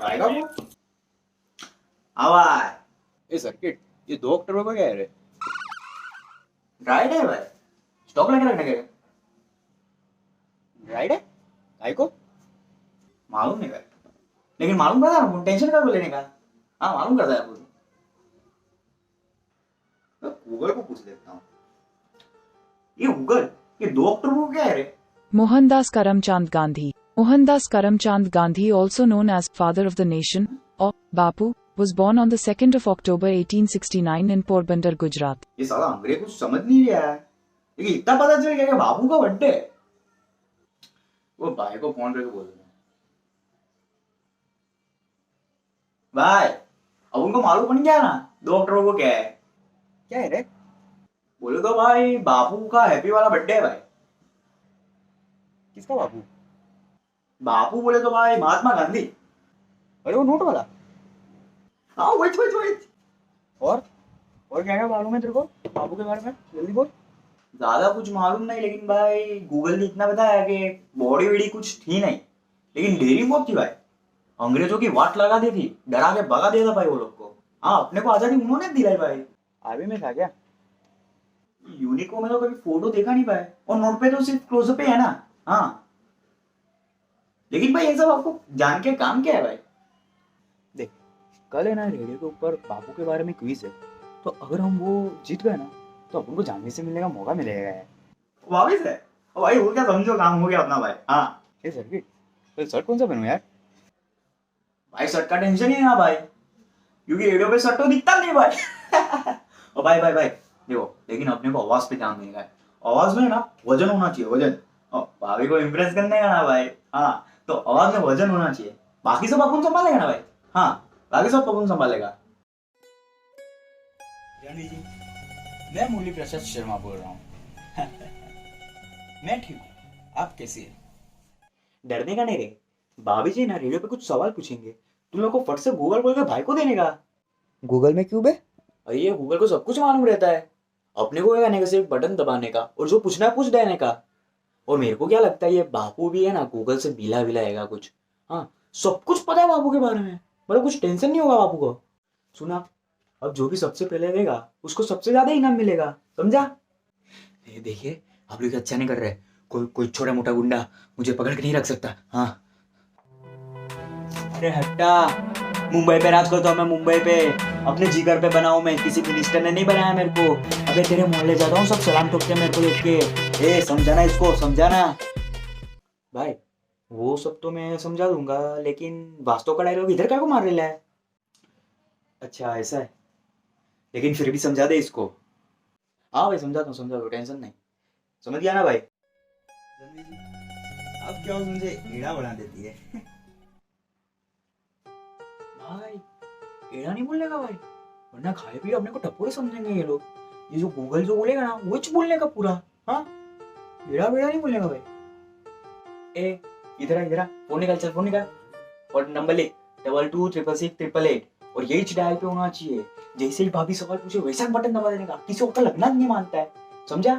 आएगा वो। आवाज ए सर्किट, ये 2 अक्टूबर को क्या है रे? राइट है भाई, स्टॉक लेके रखने के। राइड है काय को? मालूम नहीं भाई, लेकिन मालूम करता है, टेंशन कर लेने का। हाँ मालूम करता है। गूगल को पूछ लेता हूँ। ये गूगल, ये 2 अक्टूबर को क्या है रे? Mohandas Karamchand Gandhi. Mohandas Karamchand Gandhi, also known as Father of the Nation, or Bapu, was born on the 2nd of October 1869 in Porbandar, Gujarat. ये साला अंग्रेज कुछ समझ नहीं रहा है, लेकिन इतना पता चल गया कि बाबू का बर्थडे। वो भाई को फोन करके बोल देना। भाई अब उनको मालूम पड़ गया ना 2 अक्टूबर को क्या है। क्या है रे? बोले तो भाई बापू का हैप्पी वाला बर्थडे है भाई। किसका बाबू? बापू बोले तो भाई महात्मा गांधी। अरे वो नोट वाला। हाँ वही। और क्या क्या मालूम है तेरे को बाबू के बारे में? जल्दी बोल। ज्यादा कुछ मालूम नहीं, लेकिन भाई गूगल ने इतना बताया कि बॉडी वेडी कुछ थी नहीं, लेकिन डेयरिंग बहुत थी भाई। अंग्रेजों की वाट लगा दी थी, डरा के भगा दिया था भाई वो लोग को। हाँ अपने को आजादी उन्होंने दिलाई भाई। आर्मी में था क्या? यूनिको में तो कभी फोटो देखा नहीं पाए, और नोट पे तो सिर्फ क्लोजअप पे है ना। हाँ लेकिन भाई ये सब आपको जान के काम क्या है भाई? देख, कल है ना रेडियो के ऊपर बाबू के बारे में क्विज है, तो अगर हम वो जीत गए ना तो अपन को जानने से मिलने का मौका मिलेगा यार। वापिस है और भाई वो क्या समझो, काम हो गया अपना भाई। हाँ ए सर्किट, तो शर्ट कौन सा पहनूं यार? भाई शर्ट का टेंशन ही है ना भाई, क्योंकि रेडियो पे शर्ट तो दिखता नहीं भाई। और भाई देखो, लेकिन अपने को आवाज पे ध्यान देने का है। आवाज में ना वजन होना चाहिए, वजन। और भाभी को इम्प्रेस करने का ना भाई। हाँ तो आवाज में वजन होना चाहिए, बाकी सब अपन संभालेगा ना भाई। हाँ बाकी सब अपन संभालेगा। जानी जी, मैं मूली प्रसाद शर्मा बोल रहा हूँ। मैं ठीक हूँ, आप कैसी हैं? डरने का नहीं रे, भाभी जी ना रेडियो पे कुछ सवाल पूछेंगे, तुम लोग को फट से गूगल बोल के भाई को देने का। गूगल में क्यों बे? अरे ये गूगल को सब कुछ मालूम रहता है, अपने को क्या कहने का, सिर्फ बटन दबाने का और जो पूछना है पूछ देने का। और मेरे को क्या लगता है ये बापू भी है ना गूगल से बिला बिलाएगा कुछ। हाँ सब कुछ पता है बापू के बारे में, मतलब कुछ टेंशन नहीं होगा बापू को। सुना, अब जो भी सबसे पहले देगा उसको सबसे ज्यादा इनाम मिलेगा, समझा? ये देखिए आप लोग अच्छा नहीं कर रहे, कोई छोटा मोटा गुंडा मुझे पकड़ के नहीं रख सकता। हाँ अरे हट्टा, मुंबई पे राज करता हूँ मैं, मुंबई पे अपने जिगर पे बनाऊं मैं, किसी मिनिस्टर ने नहीं बनाया मेरे को। अबे तेरे मोहल्ले जाता हूँ, सब सलाम ठोकते मेरे को देख के। ए समझाना इसको, समझाना भाई। वो सब तो मैं समझा दूंगा, लेकिन वास्तव का डायलॉग इधर क्या को मार रहा है? अच्छा ऐसा है, लेकिन फिर भी समझा दे इसको। हाँ भाई समझा दो, टेंशन नहीं। समझ गया ना भाई? अब क्या मुझे एड़ा बना देती है। भाई एड़ा नहीं बोलने का भाई, वरना खाए पिए अपने को टपोरे समझेंगे ये लोग। ये जो गूगल जो बोलेगा ना वो बोलने का पूरा। हाँ एड़ा बेड़ा नहीं बोलने का भाई। ए इधर आ, फोन निकाल, चल फोन निकाल और नंबर लिख 22666888 और यही डायल पे होना चाहिए। जैसे ही भाभी सवाल पूछे वैसा बटन दबा देने का, किसी को लगना नहीं मानता है, समझा?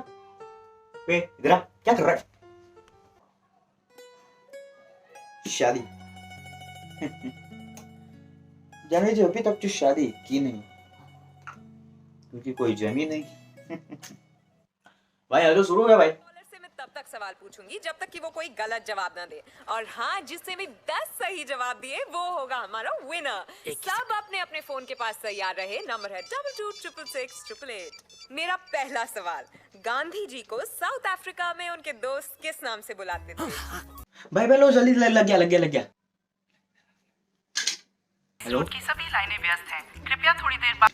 बे इधर आ, क्या कर रहा है? शादी। जाने जी अभी तक तो शादी की नहीं, क्योंकि कोई जमी नहीं। भाई हेलो शुरू हो गया भाई। कॉलर से मैं तब तक सवाल पूछूंगी जब तक कि वो कोई गलत जवाब ना दे, और हाँ जिससे भी 10 सही जवाब दिए वो होगा हमारा विनर। सब अपने अपने फोन के पास तैयार रहे, नंबर है 22666888। मेरा पहला सवाल, गांधी जी को साउथ अफ्रीका में उनके दोस्त किस नाम से बुलाते थे? भाई लो जल्दी लग गया। हेलो की सभी लाइनें व्यस्त हैं, कृपया थोड़ी देर बाद।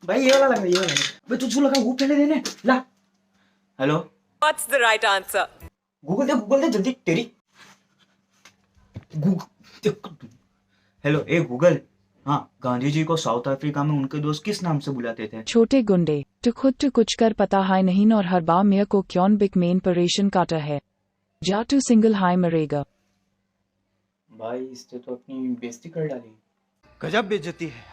भाई ये वाला लगा भाई तुझको लगा वो पहले देने ला। Hello What's the right answer? Google दे जल्दी तेरी। हेलो ए गूगल, हाँ गांधी जी को साउथ अफ्रीका में उनके दोस्त किस नाम से बुलाते थे? छोटे गुंडे, तो खुद तो कुछ कर पता है नहीं और हर बार मेरे को क्यों बिक मेन परेशान काटा है। जा तू सिंगल हाई मरेगा। भाई इसने तो अपनी बेइज्जती कर डाली। गजब बेइज्जती है।